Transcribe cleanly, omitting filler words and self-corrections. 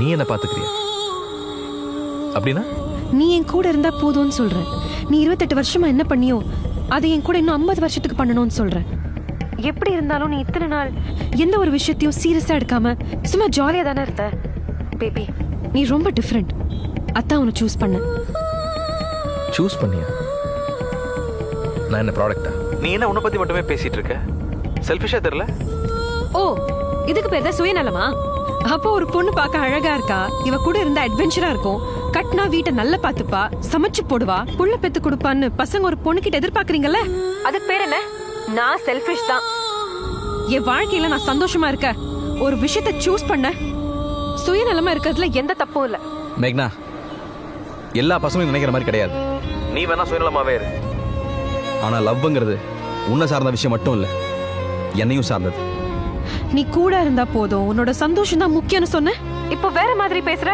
நீ என்ன பாத்துக்கிறியா? அப்படின்னா நீ என் கூட இருந்தா போதும்னு சொல்ற. நீ 28 வருஷமா என்ன பண்ணியோ அதை என் கூட இன்னும் 50 வருஷத்துக்கு பண்ணணும்னு சொல்ற. எப்படி இருந்தாலும் நீ இத்தனை நாள் எந்த ஒரு விஷயத்தையும் சீரியஸா எடுக்காம சும்மா ஜாலியா தானே இருந்த. பேபி, நீ ரொம்ப டிஃப்ரெண்ட். அதான் உன்னை சூஸ் பண்ண. சூஸ் பண்ணியா? நான் என்ன ப்ராடக்டா? நீ என்ன உன்னை பத்தி மட்டுமே பேசிட்டு இருக்க? செல்ஃபிஷா தெரியல? ஓ, இதுக்கு பேர் தான் சுயநலமா? அப்போ ஒரு பொண்ணு பார்க்க அழகா இருக்கா, இவ கூட இருந்தா அட்வென்ச்சரா இருக்கும், கட்டினா வீட்டை நல்லா பாத்துப்பா, சமைச்சு போடுவா, புள்ள பெத்து கொடுப்பான்னு பசங்க ஒரு பொண்ணு கிட்ட எதிர்பார்க்கறீங்கல்ல, அதுக்கு பேர் என்ன? நான் செல்ஃபிஷ் தான். என் வாழ்க்கையில நான் சந்தோஷமா இருக்க ஒரு விஷயத்தை சூஸ் பண்ண சுயநலமா இருக்கிறதுல எந்த தப்பும் இல்ல. மேக்னா, எல்லா பசங்களும் நினைக்கிற மாதிரி கிடையாது. நீ வேணா சுயநலமாவே இரு. ஆனா லவ்ங்கிறது உன்னை சார்ந்த விஷயம் மட்டும் இல்ல, என்னையும் சார்ந்தது. நீ கூட இருந்தா போதும், உன்னோட சந்தோஷம் தான் முக்கியம்னு சொன்ன. இப்போ வேற மாதிரி பேசுற.